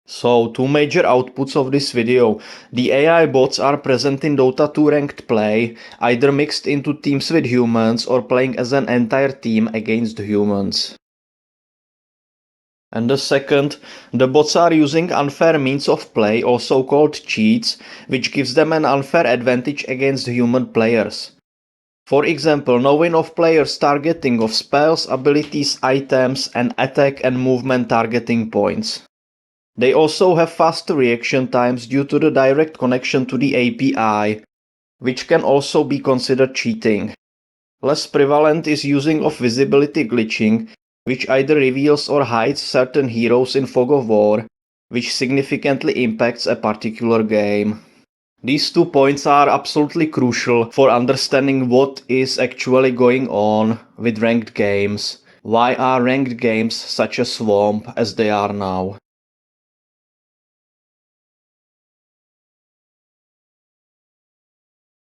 So, two major outputs of this video. The AI bots are present in Dota 2 ranked play, either mixed into teams with humans or playing as an entire team against humans. And the second, the bots are using unfair means of play, also called cheats, which gives them an unfair advantage against human players. For example, knowing of players' targeting of spells, abilities, items, and attack and movement targeting points. They also have faster reaction times due to the direct connection to the API, which can also be considered cheating. Less prevalent is using of visibility glitching, which either reveals or hides certain heroes in Fog of War, which significantly impacts a particular game. These 2 points are absolutely crucial for understanding what is actually going on with ranked games. Why are ranked games such a swamp as they are now?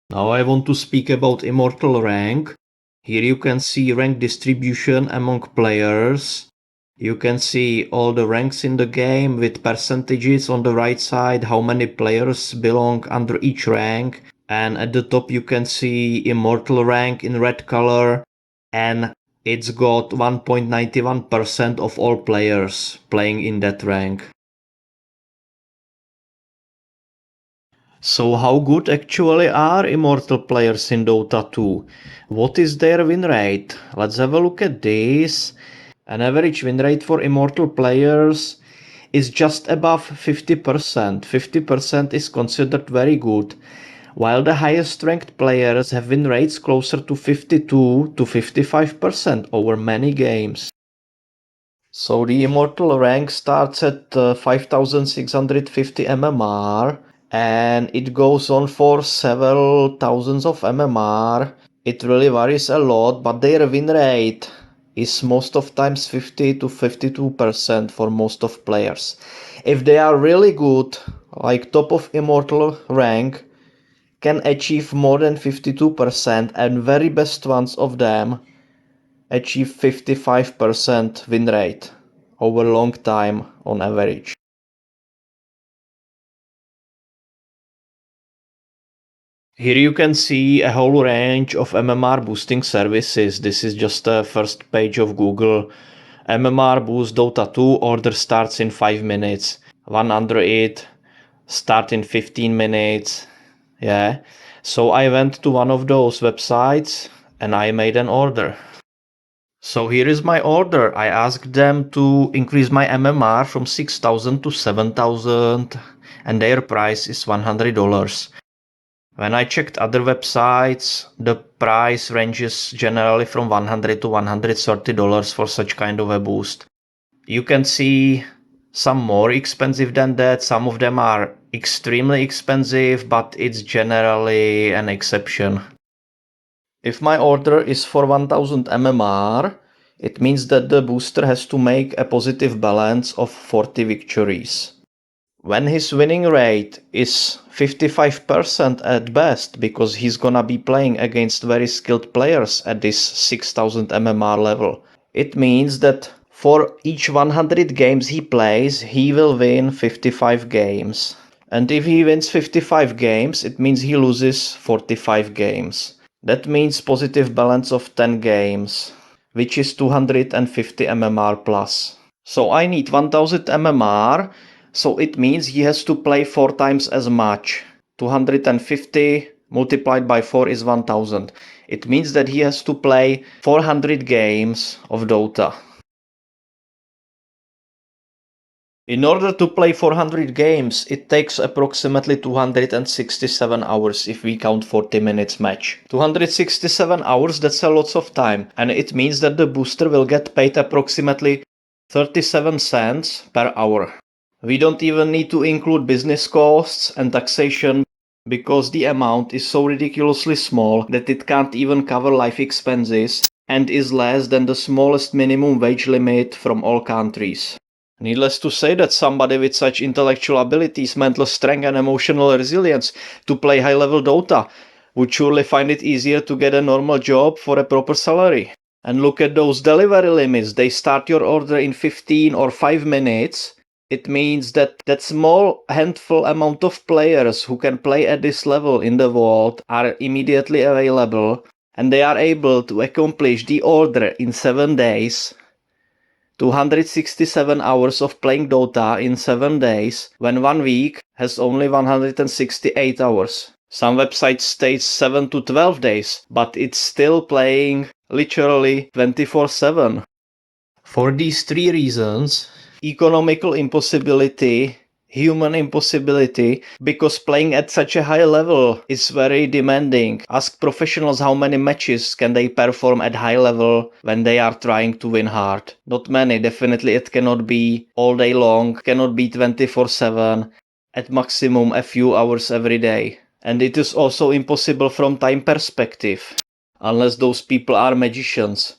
Now I want to speak about Immortal Rank. Here you can see rank distribution among players. You can see all the ranks in the game with percentages on the right side, how many players belong under each rank. And at the top you can see Immortal Rank in red color, and it's got 1.91% of all players playing in that rank. So how good actually are Immortal players in Dota 2? What is their win rate? Let's have a look at this. An average win rate for Immortal players is just above 50%. 50% is considered very good, while the highest ranked players have win rates closer to 52 to 55% over many games. So the Immortal rank starts at 5650 MMR. And it goes on for several thousands of MMR. It really varies a lot, but their win rate is most of times 50 to 52% for most of players. If they are really good, like top of Immortal rank, can achieve more than 52%, and very best ones of them achieve 55% win rate over a long time on average. Here you can see a whole range of MMR boosting services. This is just the first page of Google. MMR boost Dota 2 order starts in 5 minutes. 100 start in 15 minutes. Yeah. So I went to one of those websites and I made an order. So here is my order. I asked them to increase my MMR from 6,000 to 7,000 and their price is $100. When I checked other websites, the price ranges generally from $100 to $130 for such kind of a boost. You can see some more expensive than that. Some of them are extremely expensive, but it's generally an exception. If my order is for 1000 MMR, it means that the booster has to make a positive balance of 40 victories. When his winning rate is 55% at best, because he's gonna be playing against very skilled players at this 6000 MMR level, it means that for each 100 games he plays, he will win 55 games. And if he wins 55 games, it means he loses 45 games. That means positive balance of 10 games, which is 250 MMR plus. So I need 1000 MMR. So it means he has to play 4 times as much. 250 multiplied by 4 is 1000. It means that he has to play 400 games of Dota. In order to play 400 games, it takes approximately 267 hours if we count 40 minutes match. 267 hours, that's a lot of time, and it means that the booster will get paid approximately 37 cents per hour. We don't even need to include business costs and taxation because the amount is so ridiculously small that it can't even cover life expenses and is less than the smallest minimum wage limit from all countries. Needless to say that somebody with such intellectual abilities, mental strength and emotional resilience to play high-level Dota would surely find it easier to get a normal job for a proper salary. And look at those delivery limits. They start your order in 15 or 5 minutes. It means that that small handful amount of players who can play at this level in the vault are immediately available, and they are able to accomplish the order in 7 days. 267 hours of playing Dota in 7 days, when 1 week has only 168 hours. Some websites state 7 to 12 days, but it's still playing literally 24/7. For these 3 reasons, economical impossibility, human impossibility, because playing at such a high level is very demanding. Ask professionals how many matches can they perform at high level when they are trying to win hard. Not many, definitely it cannot be all day long, cannot be 24/7, at maximum a few hours every day. And it is also impossible from time perspective, unless those people are magicians.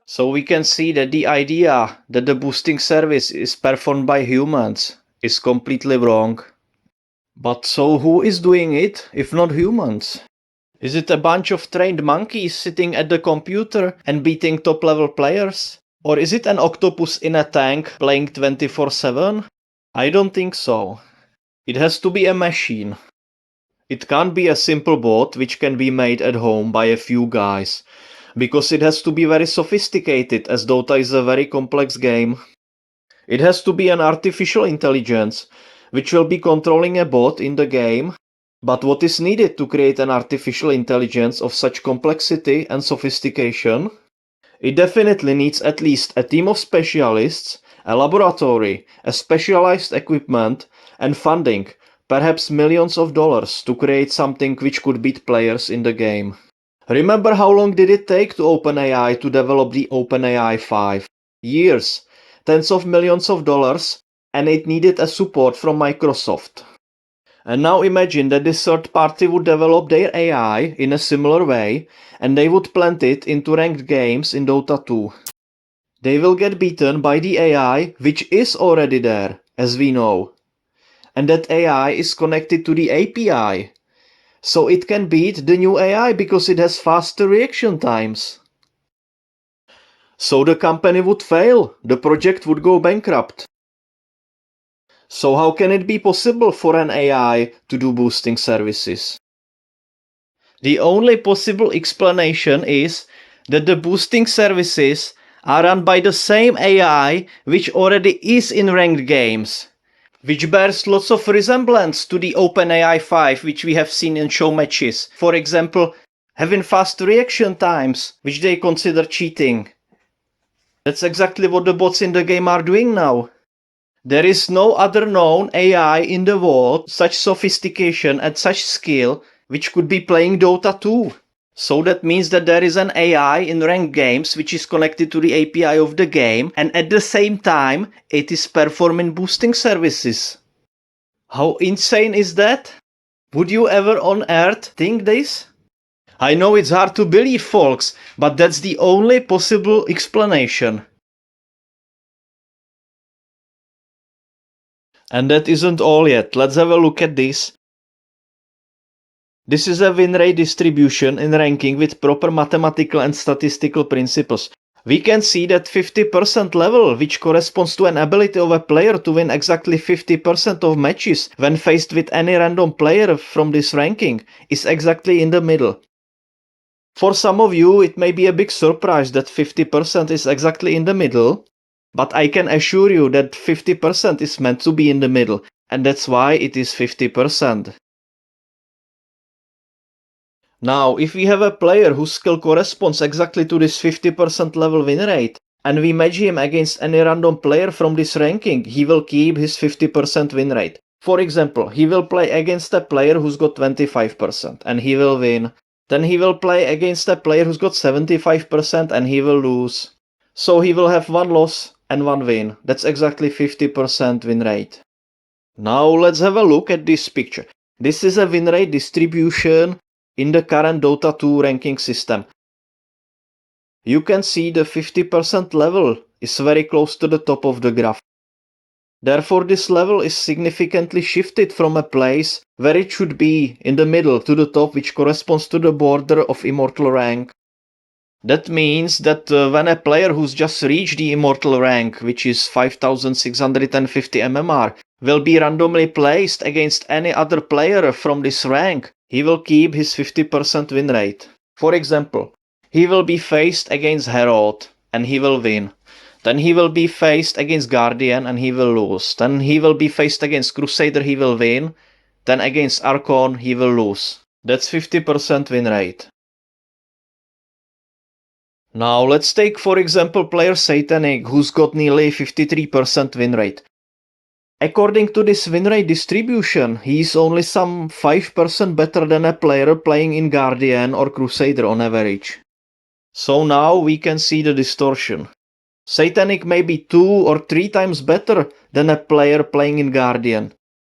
So we can see that the idea that the boosting service is performed by humans is completely wrong. But so who is doing it, if not humans? Is it a bunch of trained monkeys sitting at the computer and beating top-level players? Or is it an octopus in a tank playing 24/7? I don't think so. It has to be a machine. It can't be a simple bot which can be made at home by a few guys, because it has to be very sophisticated, as Dota is a very complex game. It has to be an artificial intelligence, which will be controlling a bot in the game. But what is needed to create an artificial intelligence of such complexity and sophistication? It definitely needs at least a team of specialists, a laboratory, a specialized equipment, and funding, perhaps millions of dollars, to create something which could beat players in the game. Remember how long did it take to OpenAI to develop the OpenAI 5? Years, tens of millions of dollars, and it needed a support from Microsoft. And now imagine that this third party would develop their AI in a similar way, and they would plant it into ranked games in Dota 2. They will get beaten by the AI which is already there, as we know. And that AI is connected to the API. So it can beat the new AI because it has faster reaction times. So the company would fail, the project would go bankrupt. So how can it be possible for an AI to do boosting services? The only possible explanation is that the boosting services are run by the same AI which already is in ranked games, which bears lots of resemblance to the OpenAI 5 which we have seen in show matches. For example, having fast reaction times, which they consider cheating. That's exactly what the bots in the game are doing now. There is no other known AI in the world, such sophistication and such skill, which could be playing Dota 2. So that means that there is an AI in ranked games which is connected to the API of the game, and at the same time it is performing boosting services. How insane is that? Would you ever on Earth think this? I know it's hard to believe, folks, but that's the only possible explanation. And that isn't all yet. Let's have a look at this. This is a Winrate distribution in ranking with proper mathematical and statistical principles. We can see that 50% level, which corresponds to an ability of a player to win exactly 50% of matches when faced with any random player from this ranking, is exactly in the middle. For some of you, it may be a big surprise that 50% is exactly in the middle, but I can assure you that 50% is meant to be in the middle, and that's why it is 50%. Now, if we have a player whose skill corresponds exactly to this 50% level win rate, and we match him against any random player from this ranking, he will keep his 50% win rate. For example, he will play against a player who's got 25%, and he will win. Then he will play against a player who's got 75%, and he will lose. So he will have 1 loss and 1 win. That's exactly 50% win rate. Now let's have a look at this picture. This is a win rate distribution in the current Dota 2 ranking system. You can see the 50% level is very close to the top of the graph. Therefore, this level is significantly shifted from a place where it should be in the middle to the top, which corresponds to the border of immortal rank. That means that when a player who's just reached the immortal rank, which is 5650 MMR, will be randomly placed against any other player from this rank, he will keep his 50% win rate. For example, he will be faced against Herald and he will win. Then he will be faced against Guardian and he will lose. Then he will be faced against Crusader, he will win. Then against Archon, he will lose. That's 50% win rate. Now let's take for example player Satanic, who's got nearly 53% win rate. According to this win rate distribution, he's only some 5% better than a player playing in Guardian or Crusader on average. So now we can see the distortion. Satanic may be 2 or 3 times better than a player playing in Guardian.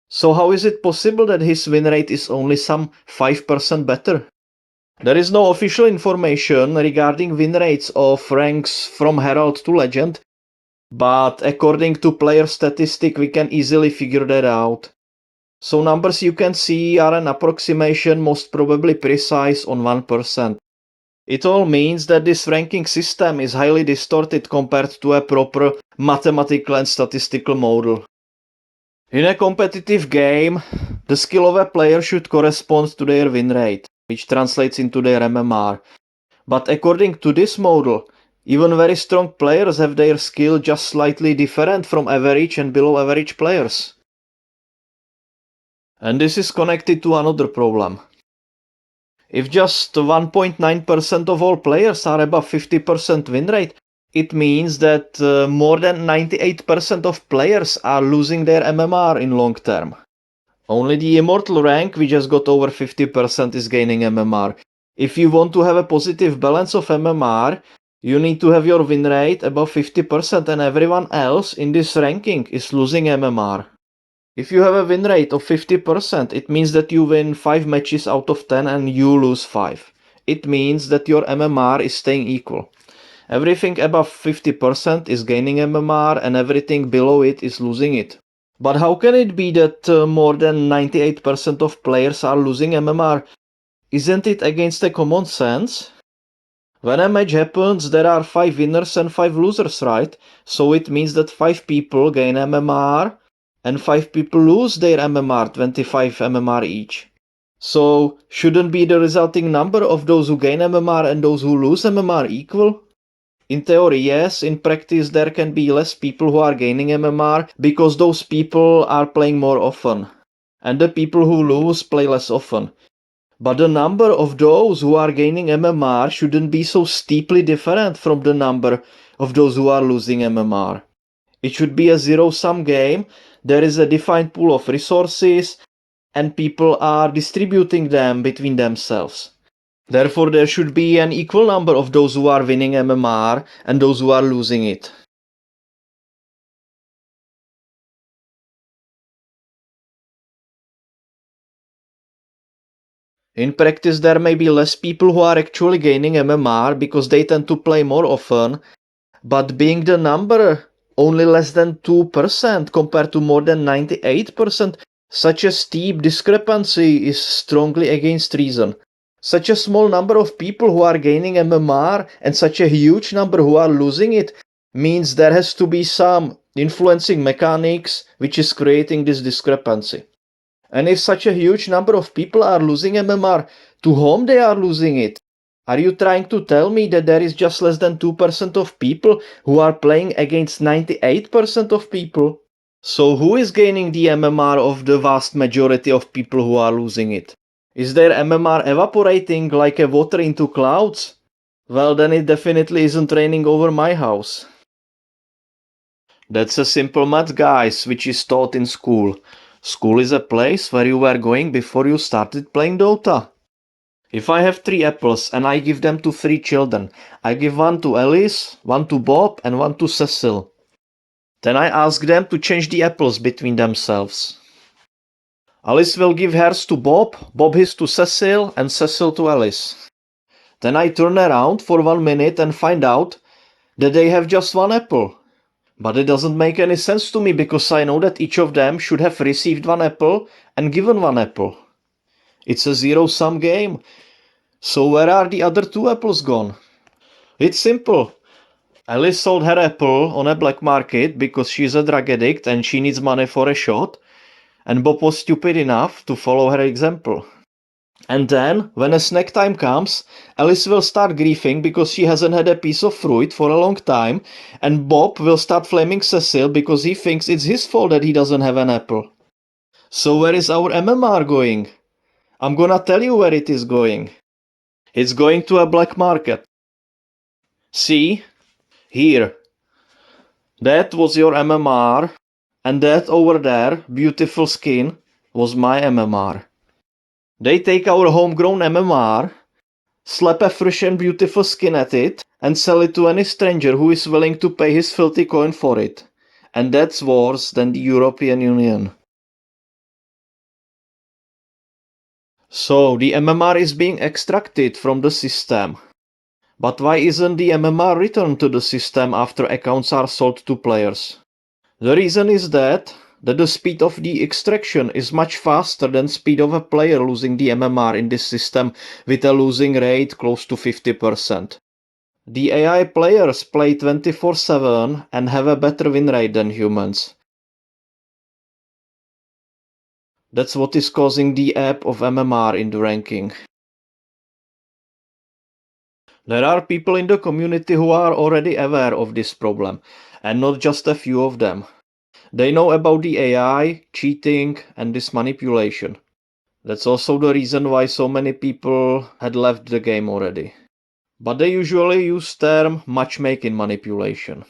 So how is it possible that his win rate is only some 5% better? There is no official information regarding win rates of ranks from Herald to Legend, but according to player statistic we can easily figure that out. So numbers you can see are an approximation, most probably precise on 1%. It all means that this ranking system is highly distorted compared to a proper mathematical and statistical model. In a competitive game, the skill of a player should correspond to their win rate, which translates into their MMR. But according to this model, even very strong players have their skill just slightly different from average and below average players. And this is connected to another problem. If just 1.9% of all players are above 50% win rate, it means that more than 98% of players are losing their MMR in long term. Only the immortal rank, which has got over 50%, is gaining MMR. If you want to have a positive balance of MMR, you need to have your win rate above 50% and everyone else in this ranking is losing MMR. If you have a win rate of 50%, it means that you win 5 matches out of 10 and you lose 5. It means that your MMR is staying equal. Everything above 50% is gaining MMR and everything below it is losing it. But how can it be that more than 98% of players are losing MMR? Isn't it against the common sense? When a match happens, there are 5 winners and 5 losers, right? So it means that 5 people gain MMR and 5 people lose their MMR, 25 MMR each. So shouldn't be the resulting number of those who gain MMR and those who lose MMR equal? In theory, yes. In practice, there can be less people who are gaining MMR because those people are playing more often. And the people who lose play less often. But the number of those who are gaining MMR shouldn't be so steeply different from the number of those who are losing MMR. It should be a zero-sum game. There is a defined pool of resources and people are distributing them between themselves. Therefore, there should be an equal number of those who are winning MMR and those who are losing it. In practice, there may be less people who are actually gaining MMR because they tend to play more often, but being the number only less than 2% compared to more than 98%, such a steep discrepancy is strongly against reason. Such a small number of people who are gaining MMR and such a huge number who are losing it means there has to be some influencing mechanics which is creating this discrepancy. And if such a huge number of people are losing MMR, to whom they are losing it? Are you trying to tell me that there is just less than 2% of people who are playing against 98% of people? So who is gaining the MMR of the vast majority of people who are losing it? Is their MMR evaporating like a water into clouds? Well, then it definitely isn't raining over my house. That's a simple math, guys, which is taught in school. School is a place where you were going before you started playing Dota. If I have 3 apples and I give them to 3 children, I give one to Alice, one to Bob and one to Cecil. Then I ask them to change the apples between themselves. Alice will give hers to Bob, Bob his to Cecil and Cecil to Alice. Then I turn around for 1 minute and find out that they have just 1 apple. But it doesn't make any sense to me because I know that each of them should have received 1 apple and given 1 apple. It's a zero-sum game. So where are the other 2 apples gone? It's simple. Alice sold her apple on a black market because she's a drug addict and she needs money for a shot, and Bob was stupid enough to follow her example. And then, when a snack time comes, Alice will start grieving because she hasn't had a piece of fruit for a long time, and Bob will start flaming Cecil because he thinks it's his fault that he doesn't have an apple. So where is our MMR going? I'm gonna tell you where it is going. It's going to a black market. See? Here. That was your MMR, and that over there, beautiful skin, was my MMR. They take our homegrown MMR, slap a fresh and beautiful skin at it, and sell it to any stranger who is willing to pay his filthy coin for it. And that's worse than the European Union. So, the MMR is being extracted from the system. But why isn't the MMR returned to the system after accounts are sold to players? The reason is that the speed of the extraction is much faster than speed of a player losing the MMR in this system with a losing rate close to 50%. The AI players play 24/7 and have a better win rate than humans. That's what is causing the ebb of MMR in the ranking. There are people in the community who are already aware of this problem, and not just a few of them. They know about the AI, cheating, and this manipulation. That's also the reason why so many people had left the game already. But they usually use term matchmaking manipulation.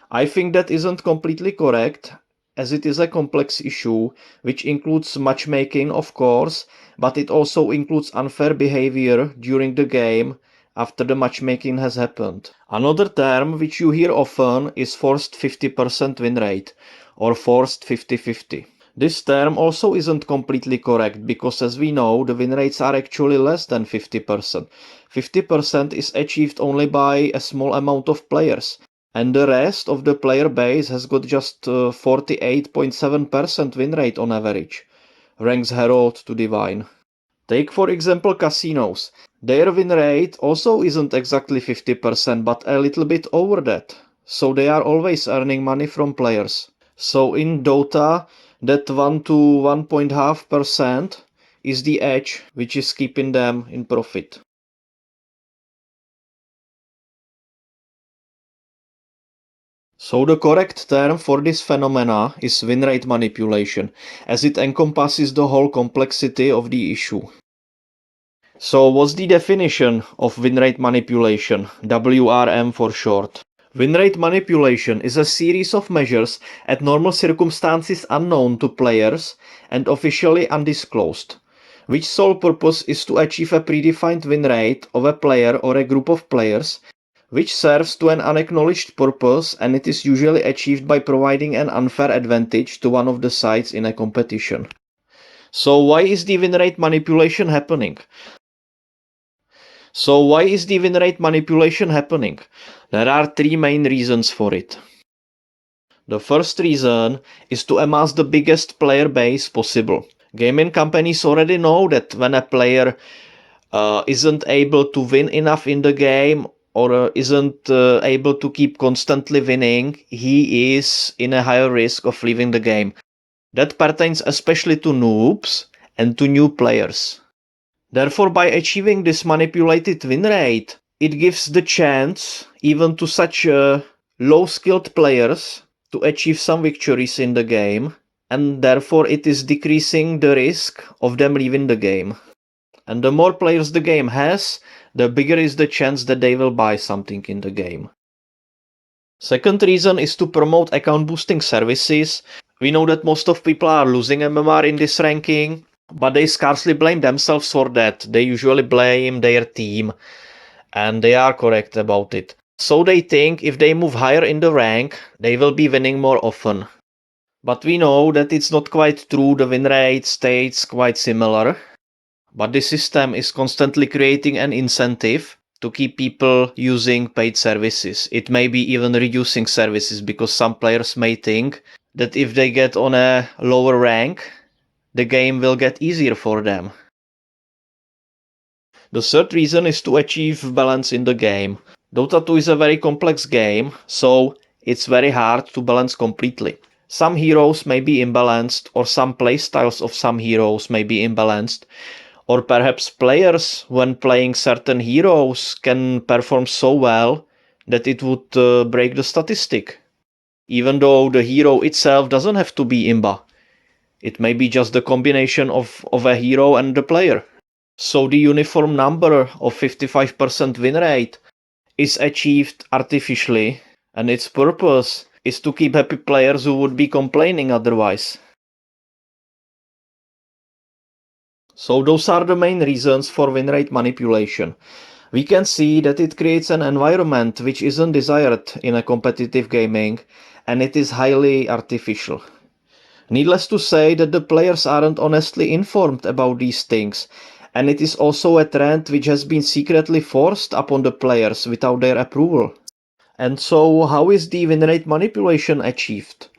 I think that isn't completely correct, as it is a complex issue, which includes matchmaking, of course, but it also includes unfair behavior during the game after the matchmaking has happened. Another term which you hear often is forced 50% win rate, or forced 50-50. This term also isn't completely correct because, as we know, the win rates are actually less than 50%. 50% is achieved only by a small amount of players, and the rest of the player base has got just 48.7% win rate on average, ranks Herald to Divine. Take for example casinos. Their win rate also isn't exactly 50% but a little bit over that, so they are always earning money from players. So in Dota, that 1 to 1.5% is the edge which is keeping them in profit. So the correct term for this phenomena is win rate manipulation, as it encompasses the whole complexity of the issue. So what's the definition of win rate manipulation, WRM for short? Win rate manipulation is a series of measures at normal circumstances unknown to players and officially undisclosed, which sole purpose is to achieve a predefined win rate of a player or a group of players, which serves to an unacknowledged purpose, and it is usually achieved by providing an unfair advantage to one of the sides in a competition. So why is the win rate manipulation happening? There are three main reasons for it. The first reason is to amass the biggest player base possible. Gaming companies already know that when a player isn't able to win enough in the game or isn't able to keep constantly winning, he is in a higher risk of leaving the game. That pertains especially to noobs and to new players. Therefore, by achieving this manipulated win rate, it gives the chance even to such low-skilled players to achieve some victories in the game, and therefore it is decreasing the risk of them leaving the game. And the more players the game has, the bigger is the chance that they will buy something in the game. Second reason is to promote account boosting services. We know that most of people are losing MMR in this ranking, but they scarcely blame themselves for that. They usually blame their team, and they are correct about it. So they think if they move higher in the rank, they will be winning more often. But we know that it's not quite true. The win rate stays quite similar. But the system is constantly creating an incentive to keep people using paid services. It may be even reducing services because some players may think that if they get on a lower rank, the game will get easier for them. The third reason is to achieve balance in the game. Dota 2 is a very complex game, so it's very hard to balance completely. Some heroes may be imbalanced, or some playstyles of some heroes may be imbalanced, or perhaps players, when playing certain heroes, can perform so well that it would break the statistic. Even though the hero itself doesn't have to be imba. It may be just the combination of a hero and the player. So the uniform number of 55% win rate is achieved artificially, and its purpose is to keep happy players who would be complaining otherwise. So those are the main reasons for win rate manipulation. We can see that it creates an environment which isn't desired in a competitive gaming, and it is highly artificial. Needless to say that the players aren't honestly informed about these things, and it is also a trend which has been secretly forced upon the players without their approval. And so, how is the win rate manipulation achieved?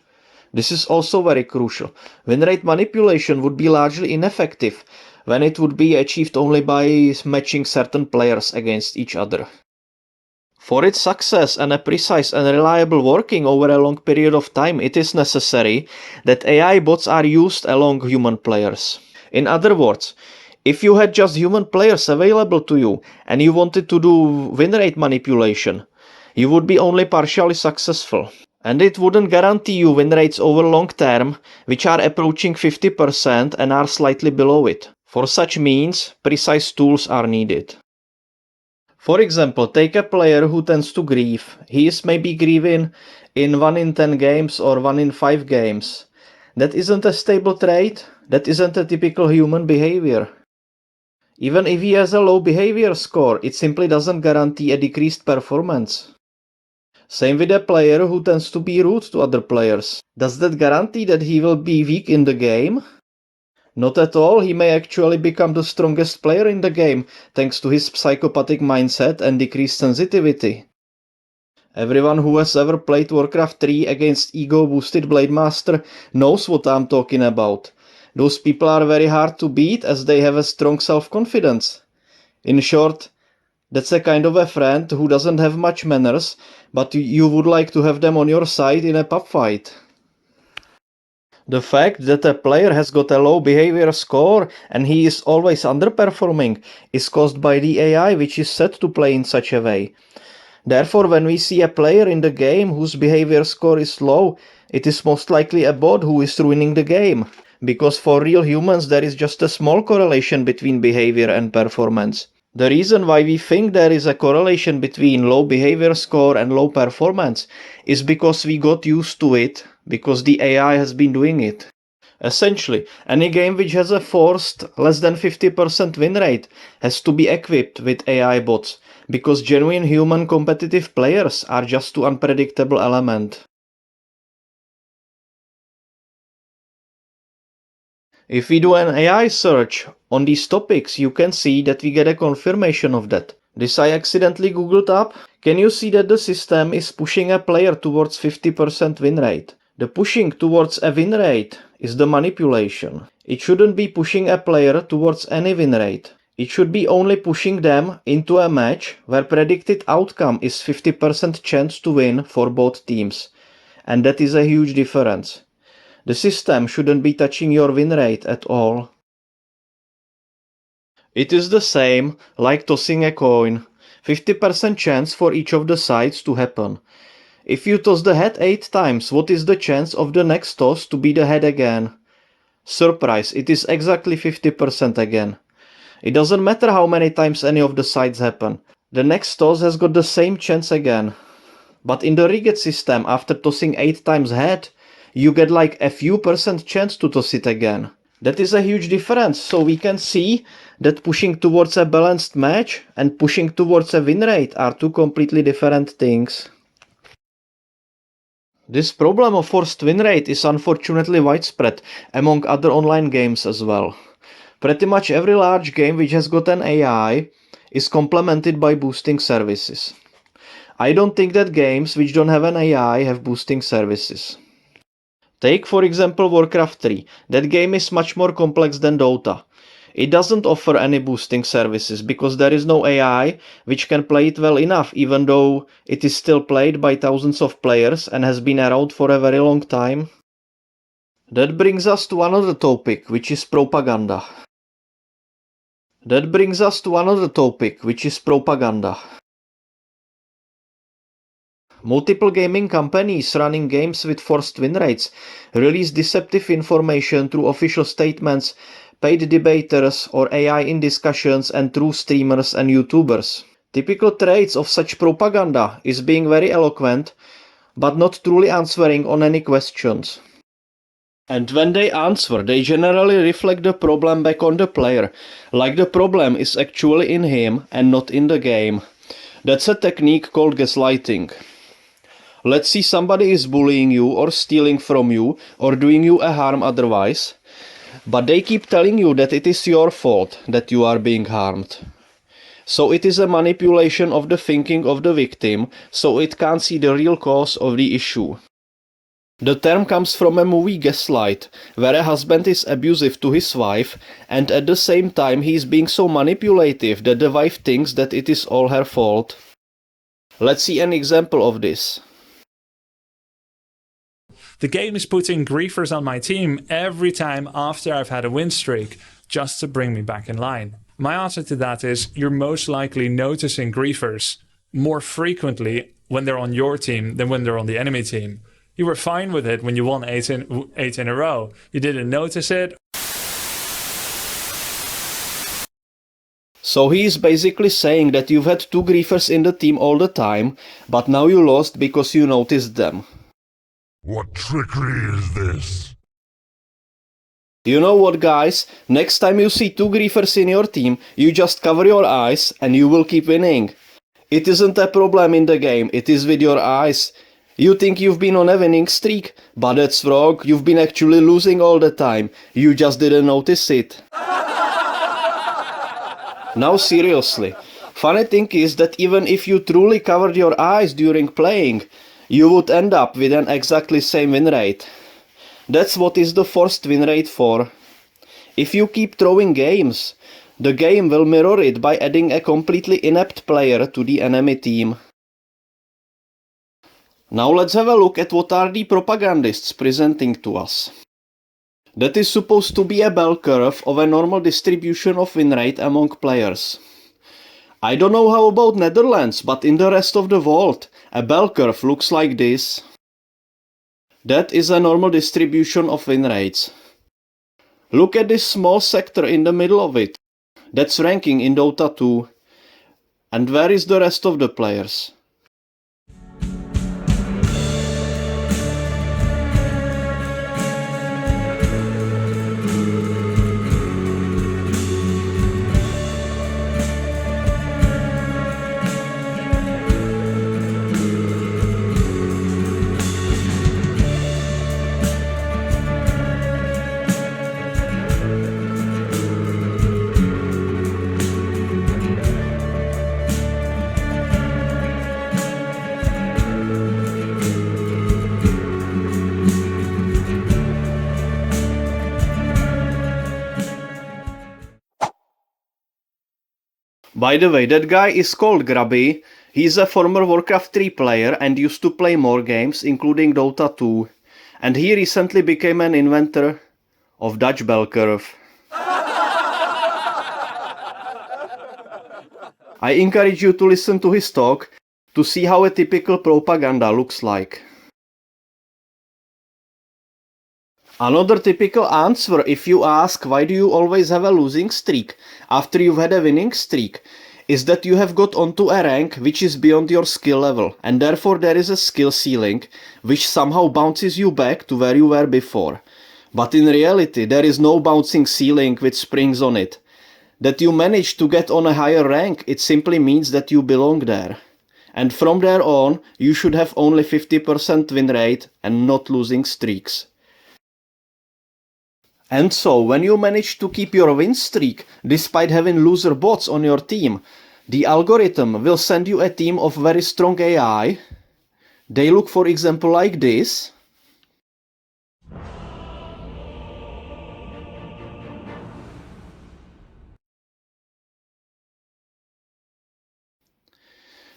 This is also very crucial. Win rate manipulation would be largely ineffective when it would be achieved only by matching certain players against each other. For its success and a precise and reliable working over a long period of time, it is necessary that AI bots are used along human players. In other words, if you had just human players available to you and you wanted to do win rate manipulation, you would be only partially successful. And it wouldn't guarantee you win rates over long term, which are approaching 50% and are slightly below it. For such means, precise tools are needed. For example, take a player who tends to grieve. He is maybe grieving in 1 in 10 games or 1 in 5 games. That isn't a stable trait. That isn't a typical human behavior. Even if he has a low behavior score, it simply doesn't guarantee a decreased performance. Same with a player who tends to be rude to other players. Does that guarantee that he will be weak in the game? Not at all. He may actually become the strongest player in the game thanks to his psychopathic mindset and decreased sensitivity. Everyone who has ever played Warcraft 3 against ego-boosted Blade Master knows what I'm talking about. Those people are very hard to beat as they have a strong self-confidence. In short, that's a kind of a friend who doesn't have much manners, but you would like to have them on your side in a pub fight. The fact that a player has got a low behavior score and he is always underperforming is caused by the AI which is set to play in such a way. Therefore, when we see a player in the game whose behavior score is low, it is most likely a bot who is ruining the game. Because for real humans there is just a small correlation between behavior and performance. The reason why we think there is a correlation between low behavior score and low performance is because we got used to it, because the AI has been doing it. Essentially, any game which has a forced less than 50% win rate has to be equipped with AI bots, because genuine human competitive players are just too unpredictable element. If we do an AI search on these topics, you can see that we get a confirmation of that. This I accidentally googled up. Can you see that the system is pushing a player towards 50% win rate? The pushing towards a win rate is the manipulation. It shouldn't be pushing a player towards any win rate. It should be only pushing them into a match where predicted outcome is 50% chance to win for both teams. And that is a huge difference. The system shouldn't be touching your win rate at all. It is the same like tossing a coin. 50% chance for each of the sides to happen. If you toss the head 8 times, what is the chance of the next toss to be the head again? Surprise, it is exactly 50% again. It doesn't matter how many times any of the sides happen. The next toss has got the same chance again. But in the rigged system, after tossing 8 times head, you get like a few percent chance to toss it again. That is a huge difference, so we can see that pushing towards a balanced match and pushing towards a win rate are two completely different things. This problem of forced win rate is unfortunately widespread among other online games as well. Pretty much every large game which has got an AI is complemented by boosting services. I don't think that games which don't have an AI have boosting services. Take for example Warcraft 3. That game is much more complex than Dota. It doesn't offer any boosting services because there is no AI which can play it well enough, even though it is still played by thousands of players and has been around for a very long time. That brings us to another topic, which is propaganda. Multiple gaming companies running games with forced win rates release deceptive information through official statements, paid debaters, or AI in discussions, and through streamers and YouTubers. Typical traits of such propaganda is being very eloquent, but not truly answering on any questions. And when they answer, they generally reflect the problem back on the player, like the problem is actually in him and not in the game. That's a technique called gaslighting. Let's say somebody is bullying you or stealing from you or doing you a harm otherwise, but they keep telling you that it is your fault that you are being harmed. So it is a manipulation of the thinking of the victim, so it can't see the real cause of the issue. The term comes from a movie Gaslight, where a husband is abusive to his wife, and at the same time he is being so manipulative that the wife thinks that it is all her fault. Let's see an example of this. The game is putting griefers on my team every time after I've had a win streak, just to bring me back in line. My answer to that is you're most likely noticing griefers more frequently when they're on your team than when they're on the enemy team. You were fine with it when you won eight in a row. You didn't notice it. So he is basically saying that you've had two griefers in the team all the time, but now you lost because you noticed them. What trickery is this? You know what, guys? Next time you see two griefers in your team, you just cover your eyes and you will keep winning. It isn't a problem in the game, it is with your eyes. You think you've been on a winning streak, but that's wrong, you've been actually losing all the time. You just didn't notice it. Now seriously, funny thing is that even if you truly covered your eyes during playing, you would end up with an exactly same win rate. That's what is the forced win rate for. If you keep throwing games, the game will mirror it by adding a completely inept player to the enemy team. Now let's have a look at what are the propagandists presenting to us. That is supposed to be a bell curve of a normal distribution of win rate among players. I don't know how about Netherlands, but in the rest of the world, a bell curve looks like this. That is a normal distribution of win rates. Look at this small sector in the middle of it. That's ranking in Dota 2. And where is the rest of the players? By the way, that guy is called Grubby. He's a former Warcraft 3 player and used to play more games, including Dota 2. And he recently became an inventor of Dutch bell curve. I encourage you to listen to his talk to see how a typical propaganda looks like. Another typical answer if you ask why do you always have a losing streak after you've had a winning streak is that you have got onto a rank which is beyond your skill level and therefore there is a skill ceiling which somehow bounces you back to where you were before. But in reality there is no bouncing ceiling with springs on it. That you manage to get on a higher rank, it simply means that you belong there. And from there on you should have only 50% win rate and not losing streaks. And so, when you manage to keep your win streak, despite having loser bots on your team, the algorithm will send you a team of very strong AI. They look, for example, like this.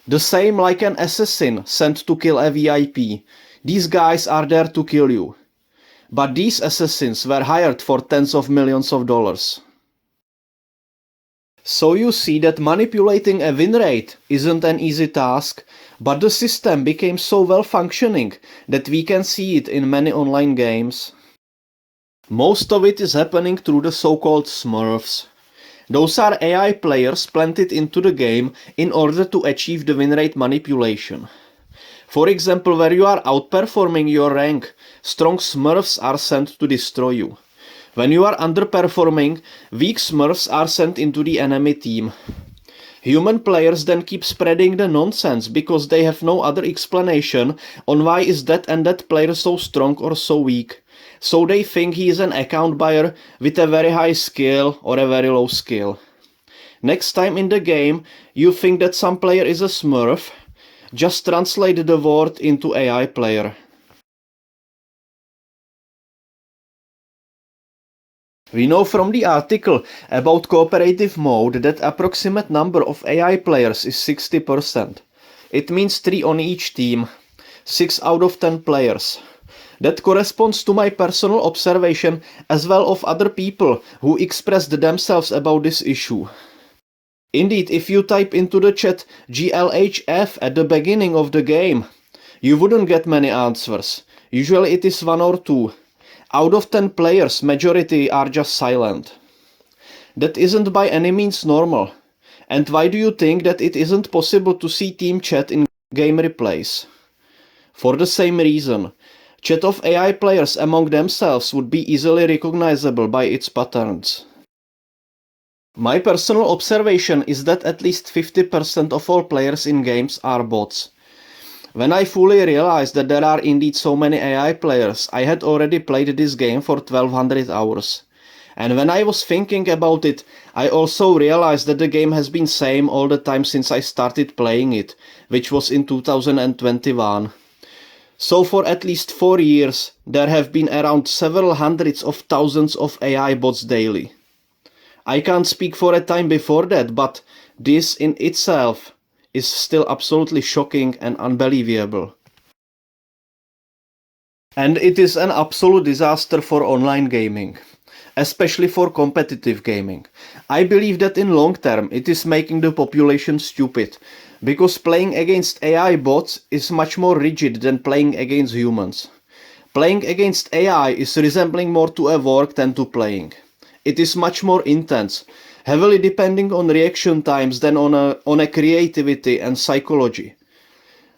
The same like an assassin sent to kill a VIP. These guys are there to kill you. But these assassins were hired for tens of millions of dollars. So you see that manipulating a win rate isn't an easy task, but the system became so well functioning that we can see it in many online games. Most of it is happening through the so-called smurfs. Those are AI players planted into the game in order to achieve the win rate manipulation. For example, where you are outperforming your rank, strong smurfs are sent to destroy you. When you are underperforming, weak smurfs are sent into the enemy team. Human players then keep spreading the nonsense because they have no other explanation on why is that and that player so strong or so weak. So they think he is an account buyer with a very high skill or a very low skill. Next time in the game you think that some player is a smurf, just translate the word into AI player. We know from the article about cooperative mode that approximate number of AI players is 60%. It means 3 on each team, 6 out of 10 players. That corresponds to my personal observation as well of other people who expressed themselves about this issue. Indeed, if you type into the chat GLHF at the beginning of the game, you wouldn't get many answers. Usually it is 1 or 2. Out of 10 players, majority are just silent. That isn't by any means normal. And why do you think that it isn't possible to see team chat in game replays? For the same reason. Chat of AI players among themselves would be easily recognizable by its patterns. My personal observation is that at least 50% of all players in games are bots. When I fully realized that there are indeed so many AI players, I had already played this game for 1200 hours. And when I was thinking about it, I also realized that the game has been same all the time since I started playing it, which was in 2021. So for at least 4 years, there have been around several hundreds of thousands of AI bots daily. I can't speak for a time before that, but this in itself is still absolutely shocking and unbelievable. And it is an absolute disaster for online gaming, especially for competitive gaming. I believe that in long term it is making the population stupid, because playing against AI bots is much more rigid than playing against humans. Playing against AI is resembling more to a work than to playing. It is much more intense, heavily depending on reaction times than on a creativity and psychology.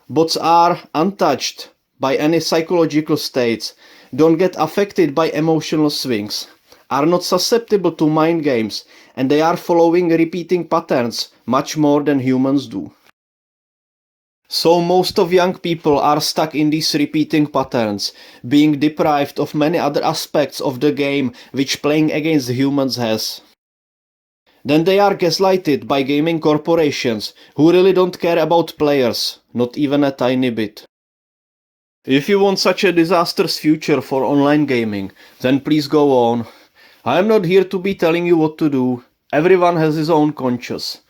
Bots are untouched by any psychological states, don't get affected by emotional swings, are not susceptible to mind games, and they are following repeating patterns much more than humans do. So most of young people are stuck in these repeating patterns, being deprived of many other aspects of the game which playing against humans has. Then they are gaslighted by gaming corporations who really don't care about players, not even a tiny bit. If you want such a disastrous future for online gaming, then please go on. I am not here to be telling you what to do. Everyone has his own conscience.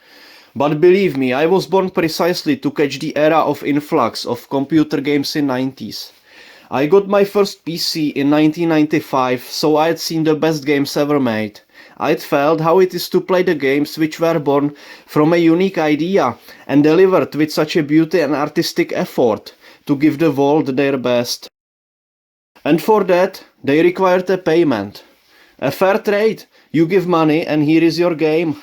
But believe me, I was born precisely to catch the era of influx of computer games in 90s. I got my first PC in 1995, so I had seen the best games ever made. I'd felt how it is to play the games which were born from a unique idea and delivered with such a beauty and artistic effort to give the world their best. And for that, they required a payment. A fair trade, you give money and here is your game.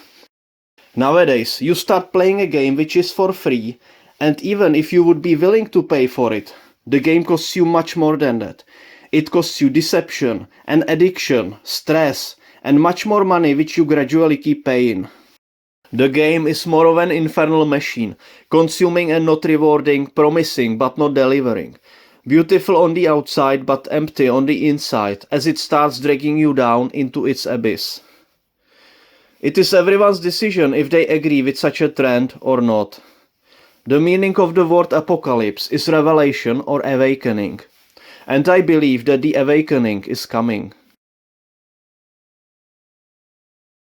Nowadays, you start playing a game which is for free, and even if you would be willing to pay for it, the game costs you much more than that. It costs you deception, and addiction, stress, and much more money which you gradually keep paying. The game is more of an infernal machine, consuming and not rewarding, promising but not delivering. Beautiful on the outside but empty on the inside, as it starts dragging you down into its abyss. It is everyone's decision if they agree with such a trend or not. The meaning of the word apocalypse is revelation or awakening, and I believe that the awakening is coming.